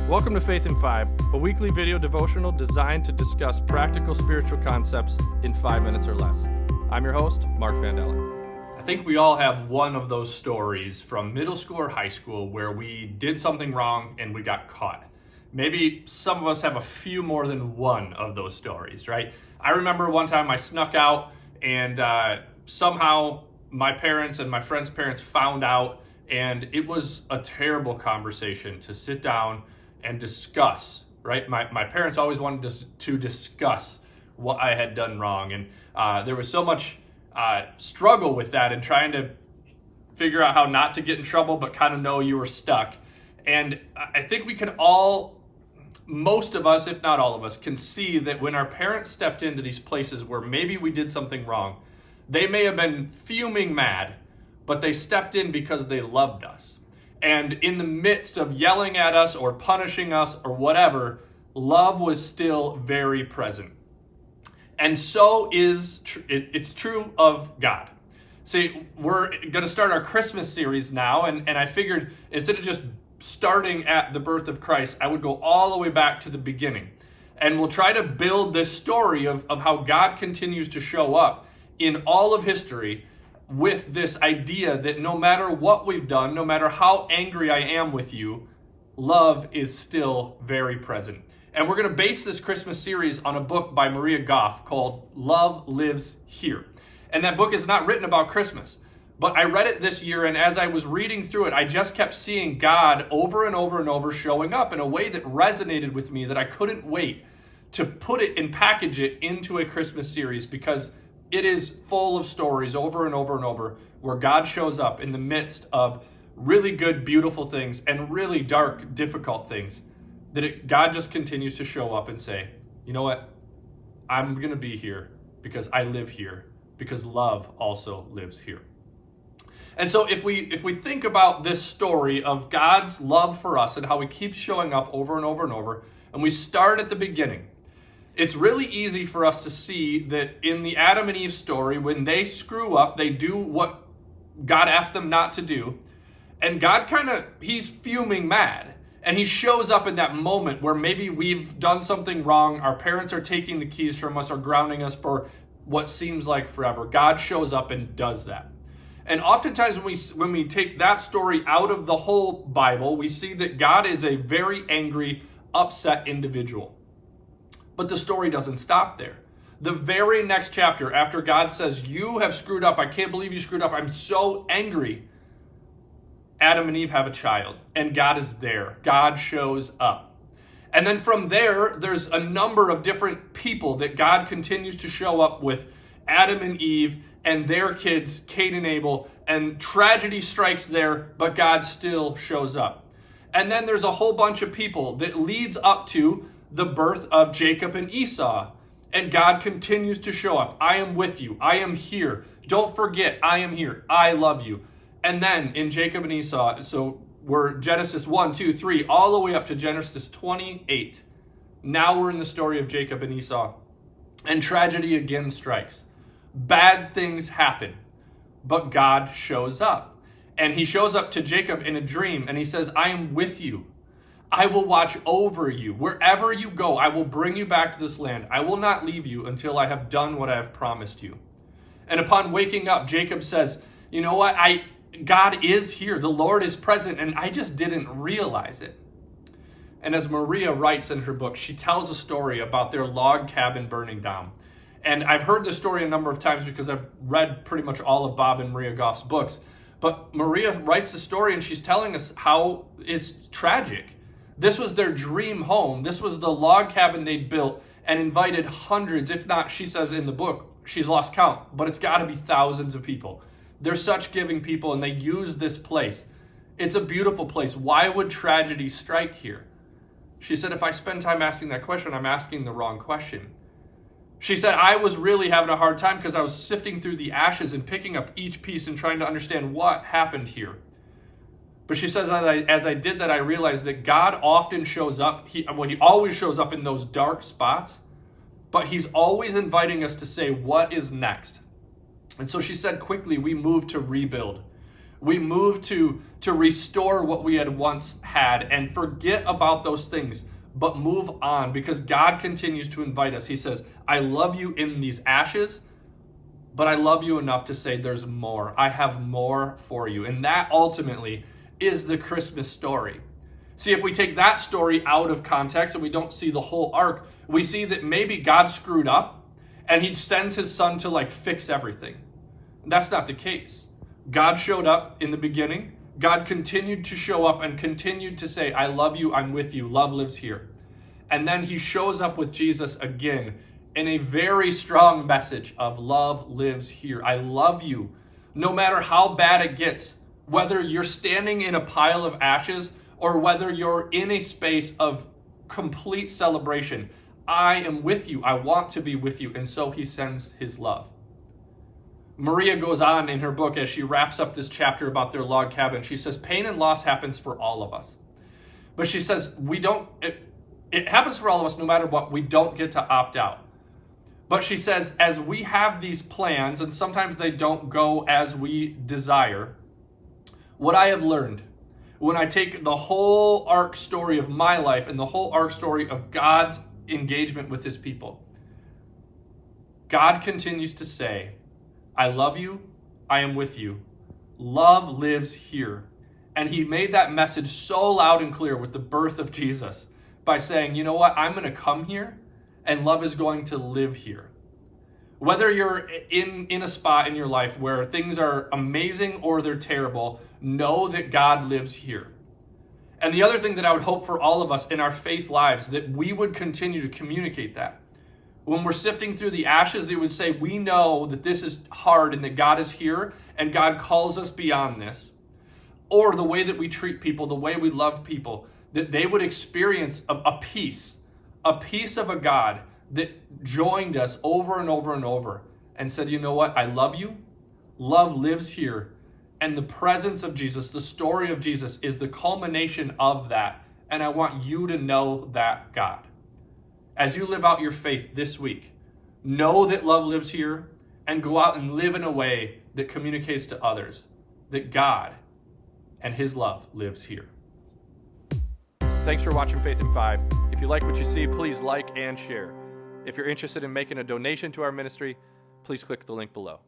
Welcome to Faith in 5, a weekly video devotional designed to discuss practical spiritual concepts in 5 minutes or less. I'm your host, Mark Vandella. I think we all have one of those stories from middle school or high school where we did something wrong and we got caught. Maybe some of us have a few more than one of those stories, right? I remember one time I snuck out and somehow my parents and my friend's parents found out, and it was a terrible conversation to sit down and discuss, right? My parents always wanted to discuss what I had done wrong, and there was so much struggle with that and trying to figure out how not to get in trouble but kind of know you were stuck. And I think we can all, most of us, if not all of us, can see that when our parents stepped into these places where maybe we did something wrong, they may have been fuming mad, but they stepped in because they loved us. And in the midst of yelling at us or punishing us or whatever, love was still very present. And so it's true of God. See, we're going to start our Christmas series now, and I figured instead of just starting at the birth of Christ, I would go all the way back to the beginning. And we'll try to build this story of how God continues to show up in all of history with this idea that no matter what we've done, no matter how angry I am with you, love is still very present. And we're going to base this Christmas series on a book by Maria Goff called Love Lives Here. And that book is not written about Christmas, but I read it this year, and as I was reading through it, I just kept seeing God over and over and over showing up in a way that resonated with me, that I couldn't wait to put it and package it into a Christmas series, because it is full of stories over and over and over where God shows up in the midst of really good, beautiful things and really dark, difficult things. God just continues to show up and say, you know what? I'm going to be here because I live here, because love also lives here. And so if we think about this story of God's love for us and how he keeps showing up over and over and over, and we start at the beginning, it's really easy for us to see that in the Adam and Eve story, when they screw up, they do what God asked them not to do. And God he's fuming mad. And he shows up in that moment where maybe we've done something wrong. Our parents are taking the keys from us or grounding us for what seems like forever. God shows up and does that. And oftentimes when we take that story out of the whole Bible, we see that God is a very angry, upset individual. But the story doesn't stop there. The very next chapter, after God says, you have screwed up, I can't believe you screwed up, I'm so angry, Adam and Eve have a child, and God is there. God shows up. And then from there's a number of different people that God continues to show up with, Adam and Eve and their kids, Cain and Abel, and tragedy strikes there, but God still shows up. And then there's a whole bunch of people that leads up to the birth of Jacob and Esau. And God continues to show up. I am with you. I am here. Don't forget, I am here. I love you. And then in Jacob and Esau, so we're Genesis 1, 2, 3, all the way up to Genesis 28. Now we're in the story of Jacob and Esau. And tragedy again strikes. Bad things happen. But God shows up. And he shows up to Jacob in a dream, and he says, I am with you. I will watch over you. Wherever you go, I will bring you back to this land. I will not leave you until I have done what I have promised you. And upon waking up, Jacob says, you know what? God is here. The Lord is present, and I just didn't realize it. And as Maria writes in her book, she tells a story about their log cabin burning down. And I've heard this story a number of times because I've read pretty much all of Bob and Maria Goff's books. But Maria writes the story, and she's telling us how it's tragic. This was their dream home. This was the log cabin they'd built and invited hundreds, if not, she says in the book, she's lost count, but it's got to be thousands of people. They're such giving people, and they use this place. It's a beautiful place. Why would tragedy strike here? She said, if I spend time asking that question, I'm asking the wrong question. She said, I was really having a hard time because I was sifting through the ashes and picking up each piece and trying to understand what happened here. But she says, as I did that, I realized that God often shows up. He always shows up in those dark spots, but he's always inviting us to say, what is next? And so she said, quickly, we moved to rebuild. We move to restore what we had once had and forget about those things, but move on because God continues to invite us. He says, I love you in these ashes, but I love you enough to say there's more. I have more for you. And that ultimately is the Christmas story. See, if we take that story out of context and we don't see the whole arc, we see that maybe God screwed up and he sends his son to fix everything. That's not the case. God showed up in the beginning. God continued to show up and continued to say, I love you, I'm with you, love lives here. And then he shows up with Jesus again in a very strong message of love lives here. I love you, no matter how bad it gets, whether you're standing in a pile of ashes or whether you're in a space of complete celebration. I am with you. I want to be with you. And so he sends his love. Maria goes on in her book as she wraps up this chapter about their log cabin. She says, pain and loss happens for all of us. But she says, it happens for all of us no matter what. We don't get to opt out. But she says, as we have these plans, and sometimes they don't go as we desire, what I have learned when I take the whole arc story of my life and the whole arc story of God's engagement with his people, God continues to say, I love you, I am with you. Love lives here. And he made that message so loud and clear with the birth of Jesus by saying, you know what, I'm going to come here and love is going to live here. Whether you're in a spot in your life where things are amazing or they're terrible, know that God lives here. And the other thing that I would hope for all of us in our faith lives, that we would continue to communicate that. When we're sifting through the ashes, it would say, we know that this is hard and that God is here and God calls us beyond this. Or the way that we treat people, the way we love people, that they would experience a peace of a God that joined us over and over and over and said, you know what, I love you. Love lives here. And the presence of Jesus, the story of Jesus is the culmination of that. And I want you to know that God. As you live out your faith this week, know that love lives here and go out and live in a way that communicates to others that God and his love lives here. Thanks for watching Faith in 5. If you like what you see, please like and share. If you're interested in making a donation to our ministry, please click the link below.